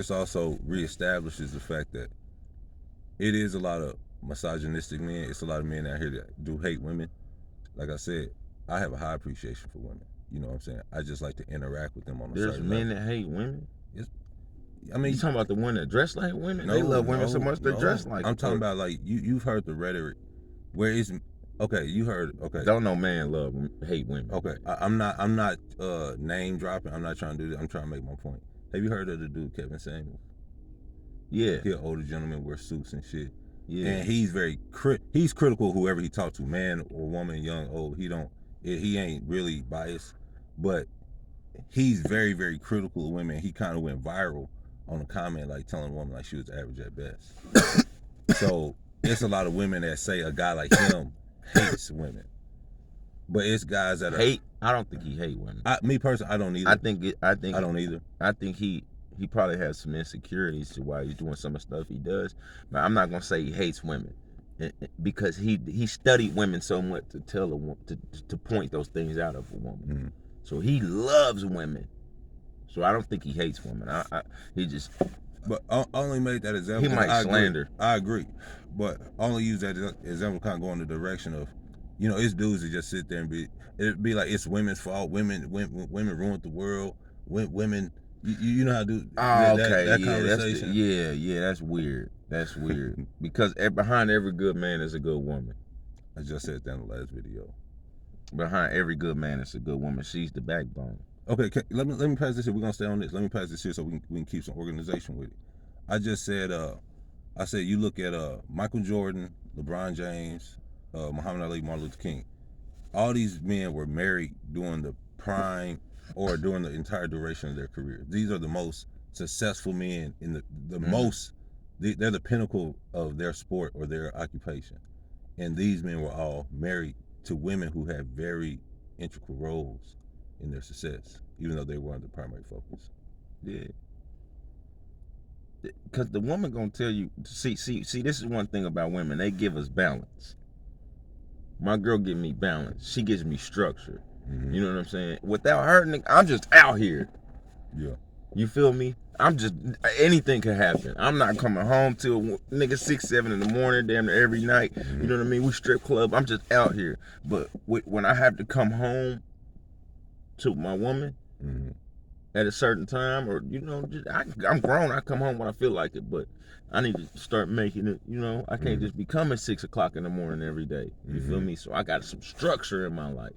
This also reestablishes the fact that it is a lot of misogynistic men. It's a lot of men out here that do hate women. Like I said, I have a high appreciation for women. You know what I'm saying? I just like to interact with them on a certain level. There's men that hate women? I mean, you talking about the one that dress like women? No, they love women so much they dress like. I'm talking about like you've heard the rhetoric where it's okay. You heard okay. Don't no man hate women. Okay, I'm not name dropping. I'm not trying to do that. I'm trying to make my point. Have you heard of the dude Kevin Samuels? Yeah, he's an older gentleman, wear suits and shit. Yeah, and he's very he's critical of whoever he talks to, man or woman, young, old. He ain't really biased, but he's very, very critical of women. He kind of went viral on a comment like telling a woman like she was average at best. So it's a lot of women that say a guy like him hates women, but it's guys that hate. I don't think he hate women. Me personally, I don't either. I don't either. I think he probably has some insecurities to why he's doing some of the stuff he does. But I'm not gonna say he hates women because he studied women so much to tell to point those things out of a woman. Mm-hmm. So he loves women. So I don't think he hates women. He just. But I only made that example. He might slander. I agree, but I only use that example kind of go in the direction of, it's dudes that just sit there and it'd be like it's women's fault. Women ruined the world. Women, you know how to do that conversation. That's weird. That's weird because behind every good man is a good woman. I just said that in the last video. Behind every good man is a good woman. She's the backbone. Okay, let me pass this here. We're gonna stay on this. Let me pass this here so we can keep some organization with it. I just said, I said you look at Michael Jordan, LeBron James, Muhammad Ali, Martin Luther King. All these men were married during the prime or during the entire duration of their career. These are the most successful men in the most. They're the pinnacle of their sport or their occupation, and these men were all married to women who had very integral roles in their success, even though they weren't the primary focus. Yeah. Because the woman gonna tell you, see, this is one thing about women. They give us balance. My girl give me balance. She gives me structure. Mm-hmm. You know what I'm saying? Without her, I'm just out here. Yeah. You feel me? I'm just, anything can happen. I'm not coming home till 6, 7 in the morning, damn near every night. Mm-hmm. You know what I mean? We strip club. I'm just out here. But when I have to come home to my woman, mm-hmm. at a certain time, or I'm grown. I come home when I feel like it, but I need to start making it. I can't mm-hmm. just be coming 6 o'clock in the morning every day. You mm-hmm. feel me? So I got some structure in my life.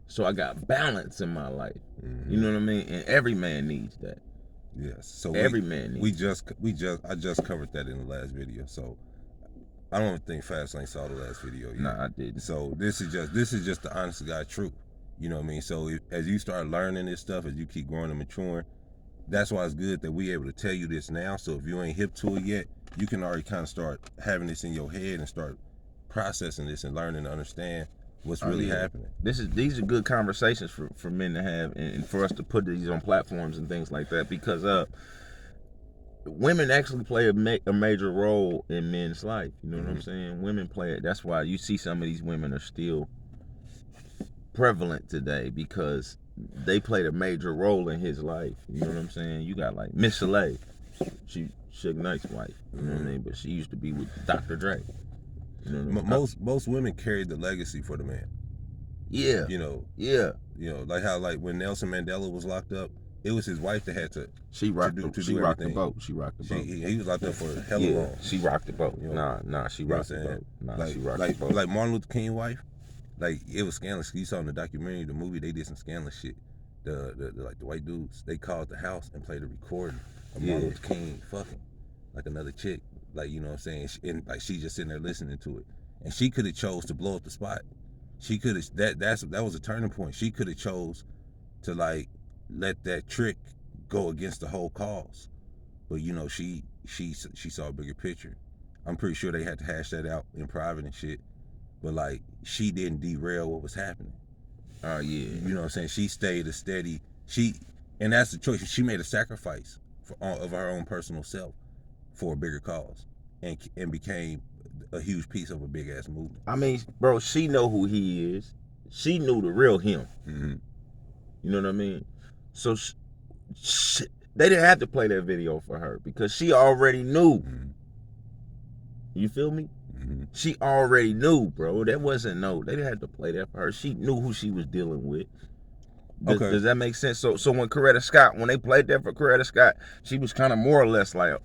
So I got balance in my life. Mm-hmm. You know what I mean? And every man needs that. Yes. So every man needs. I just covered that in the last video. So I don't think Fastlane saw the last video yet. Nah, I didn't. So this is just the honest to God truth. You know what I mean? So as you start learning this stuff, as you keep growing and maturing, that's why it's good that we able to tell you this now. So if you ain't hip to it yet, you can already kind of start having this in your head and start processing this and learning to understand what's really happening. These are good conversations for men to have and for us to put these on platforms and things like that, because women actually play a major role in men's life. You know mm-hmm. what I'm saying? Women play it. That's why you see some of these women are still prevalent today, because they played a major role in his life. You know what I'm saying? You got like Miss Chalet, she Suge Knight's wife. You know what I mean? But she used to be with Dr. Dre. You know what I mean? Most women carried the legacy for the man. Yeah. Yeah. Like how when Nelson Mandela was locked up, it was his wife that had to. She rocked the boat. She rocked the boat. He was locked up for hella long. She rocked the boat. Nah, she rocked the boat. She rocked the boat. Like Martin Luther King's wife. Like, it was scandalous. You saw in the documentary, the movie, they did some scandalous shit. The white dudes, they called the house and played a recording of Martin Luther King fucking like another chick. Like, you know what I'm saying? And like, she just sitting there listening to it. And she could have chose to blow up the spot. She could have, that was a turning point. She could have chose to like let that trick go against the whole cause. But she saw a bigger picture. I'm pretty sure they had to hash that out in private and shit. But like, she didn't derail what was happening. Oh yeah. You know what I'm saying? She stayed a steady. And that's the choice. She made a sacrifice of her own personal self for a bigger cause, and became a huge piece of a big ass movement. I mean, bro, she know who he is. She knew the real him. Mm-hmm. You know what I mean? So They didn't have to play that video for her because she already knew. Mm-hmm. You feel me? Mm-hmm. She already knew, bro. That wasn't they didn't have to play that for her. She knew who she was dealing with. Does that make sense? So when Coretta Scott, when they played that for Coretta Scott, she was kind of more or less like,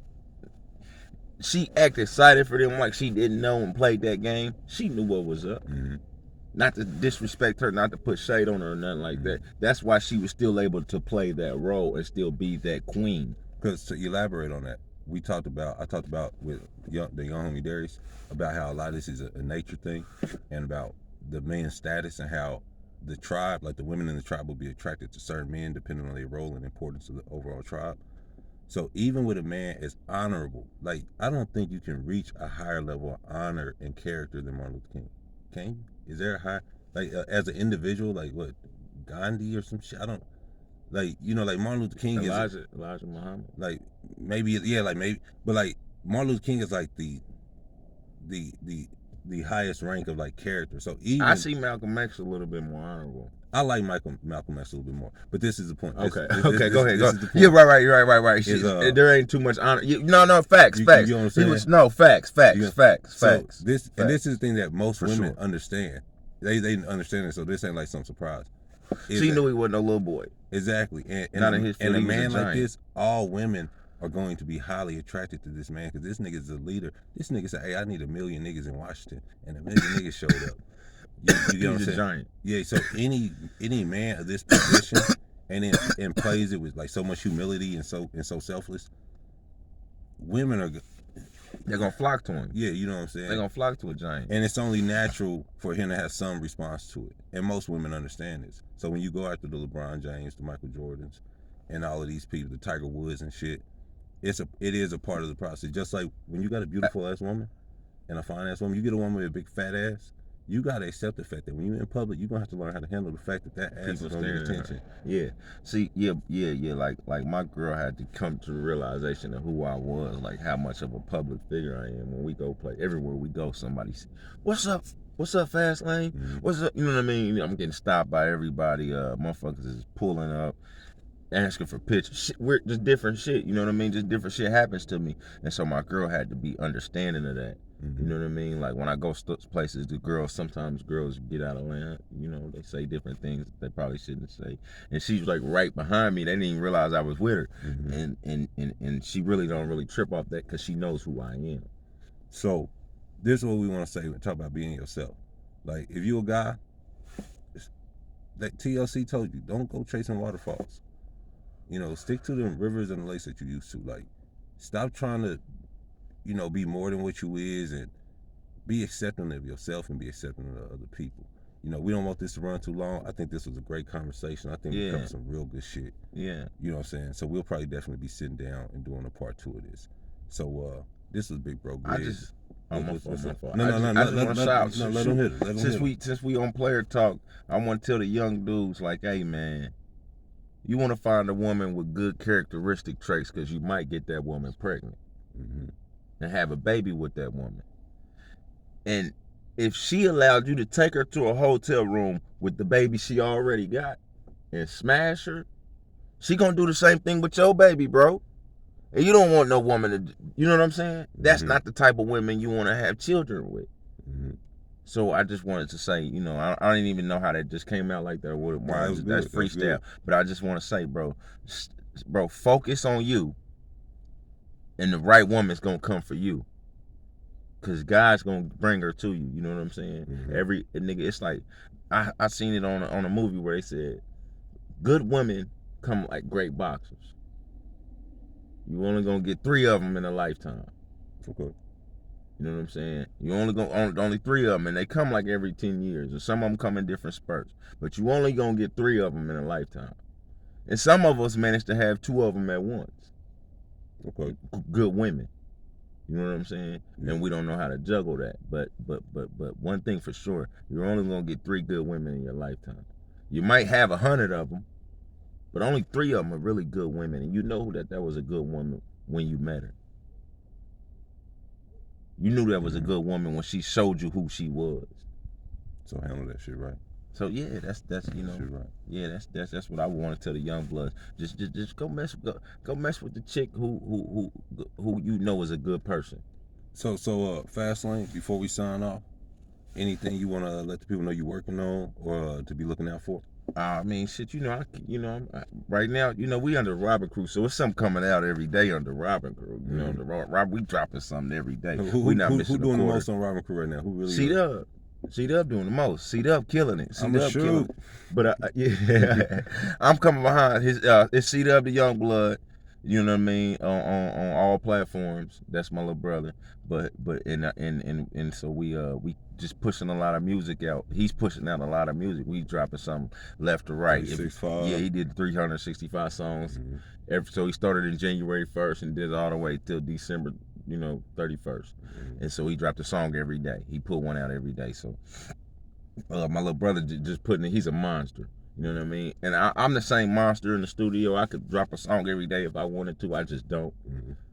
she acted excited for them like she didn't know and played that game. She knew what was up. Mm-hmm. Not to disrespect her, not to put shade on her or nothing like that. That's why she was still able to play that role and still be that queen. Because to elaborate on that, I talked about with the young homie Darius about how a lot of this is a nature thing, and about the man's status and how the tribe, like the women in the tribe, will be attracted to certain men depending on their role and importance of the overall tribe. So even with a man as honorable, like I don't think you can reach a higher level of honor and character than Martin Luther King. Can you? Is there a high, like as an individual, like what, Gandhi or some shit? I don't, like, you know, like Martin Luther King Elijah Muhammad. Like maybe, yeah, like maybe, but like Martin Luther King is like the highest rank of like character. So even I see Malcolm X a little bit more honorable. I like Malcolm X a little bit more, but this is the point. Okay, okay, go ahead. Yeah, right. There ain't too much honor. No, facts. You know what I'm saying? Facts. This is the thing that most women understand. They understand it, so this ain't like some surprise. She knew he wasn't a little boy. Exactly, and a man like this, all women are going to be highly attracted to this man because this nigga is a leader. This nigga said, "Hey, I need 1 million niggas in Washington," and 1 million niggas showed up. You get what I'm saying? Giant. Yeah. So any man of this position and plays it with like so much humility and so selfless, women they're gonna flock to him. Yeah, you know what I'm saying? They're gonna flock to a giant. And it's only natural for him to have some response to it. And most women understand this. So when you go after the LeBron James, the Michael Jordans, and all of these people, the Tiger Woods and shit, it is a part of the process. Just like when you got a beautiful ass woman and a fine ass woman, you get a woman with a big fat ass, you gotta accept the fact that when you're in public, you're gonna have to learn how to handle the fact that ass is gonna get attention. Yeah. See, yeah. Like my girl had to come to the realization of who I was, like how much of a public figure I am. When we go play, everywhere we go, somebody's, what's up, Fastlane? Mm-hmm. What's up? You know what I mean? I'm getting stopped by everybody. Motherfuckers is pulling up, asking for pictures. We're just different shit. You know what I mean? Just different shit happens to me, and so my girl had to be understanding of that. Mm-hmm. You know what I mean? Like when I go places, sometimes girls get out of line. You know, they say different things that they probably shouldn't say. And she's like right behind me. They didn't even realize I was with her. Mm-hmm. And she really don't really trip off that because she knows who I am. So this is what we want to say when talk about being yourself. Like if you a guy, like TLC told you, don't go chasing waterfalls. You know, stick to the rivers and the lakes that you used to. Like, stop trying to, you know, be more than what you is, and be accepting of yourself and be accepting of other people. You know, we don't want this to run too long. I think this was a great conversation. I think we covered some real good shit. Yeah. You know what I'm saying? So we'll probably definitely be sitting down and doing a part 2 of this. So this was Big Bro Grizz. My fault. No, let him hit it. Since we on Player Talk, I want to tell the young dudes like, hey man, you want to find a woman with good characteristic traits because you might get that woman pregnant. Mm-hmm. And have a baby with that woman. And if she allowed you to take her to a hotel room with the baby she already got and smash her, she gonna do the same thing with your baby, bro. And you don't want no woman to, you know what I'm saying? That's not the type of women you want to have children with. Mm-hmm. So I just wanted to say, you know, I don't even know how that just came out like that. That's freestyle. But I just want to say, bro, focus on you. And the right woman's gonna come for you, cause God's gonna bring her to you. You know what I'm saying? Mm-hmm. Every nigga, it's like I seen it on a movie where they said, good women come like great boxers. You only gonna get 3 of them in a lifetime. Okay. You know what I'm saying? You only 3 of them, and they come like every 10 years, and some of them come in different spurts. But you only gonna get 3 of them in a lifetime, and some of us manage to have 2 of them at once. Okay. Good women. You know what I'm saying? Yeah. And we don't know how to juggle that. But one thing for sure, you're only gonna get 3 good women in your lifetime. You might have 100 of them, but only 3 of them are really good women, and you know that was a good woman when you met her. You knew that was a good woman when she showed you who she was. So handle that shit right. So yeah, that's you know, Right. yeah, that's what I want to tell the young bloods. Just go mess with the chick who you know is a good person. So Fastlane, before we sign off, anything you want to let the people know you're working on or to be looking out for? I mean, shit, right now, we under Robbin Crew, so it's something coming out every day under Robbin Crew. You know, we dropping something every day. We not missing who doing a the quarter. most on Robbin Crew right now? Who really? C-Dub doing the most. C-Dub killing it. C-Dub killing it. But yeah, I'm coming behind his. It's C-Dub the young blood. You know what I mean? On all platforms. That's my little brother. But and so we just pushing a lot of music out. He's pushing out a lot of music. We dropping something left to right. Yeah, he did 365 songs. So he started in January 1st and did it all the way till December 31st. And so he dropped a song every day. He put one out every day. So my little brother just putting it. He's a monster. You know what I mean? And I'm the same monster in the studio. I could drop a song every day if I wanted to. I just don't.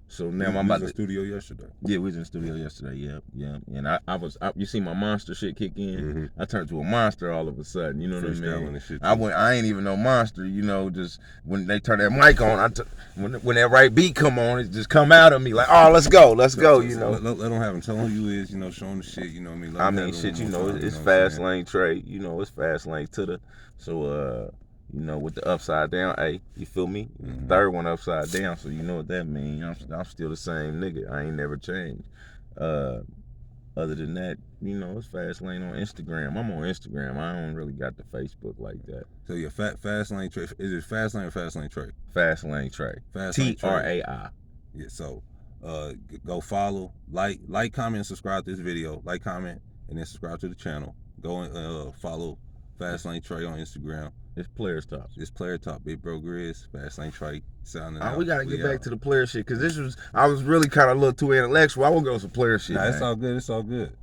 So now I'm about to the studio yesterday. Yeah, we was in the studio yesterday. Yeah. And you see my monster shit kick in. I turned to a monster all of a sudden. You know what I mean? I ain't even no monster. Just when they turn that mic on, when that right beat come on, it just come out of me like, oh, let's go. Let them have them. Tell them who you is. Show them the shit. You know what I mean? Shit. It's Fastlane Trai. It's Fastlane to the. So with the upside down, hey, you feel me? Third one upside down, so you know what that means. I'm still the same nigga. I ain't never changed. Other than that, it's Fastlane on Instagram. I'm on Instagram. I don't really got the Facebook like that. So yeah, Fastlane Trai. Is it Fastlane or Fastlane Trai? Fastlane Trai. Trai. Yeah. So go follow, like, comment, and subscribe to this video. Like, comment, and then subscribe to the channel. Go and follow Fastlane Trai on Instagram. It's Players Talk. It's Player Talk. Big Bro Grizz, Fastlane Trai, sounding out. We gotta get back to the player shit, because I was really kind of a little too intellectual. I want to go some player shit. Nah, it's all good. It's all good.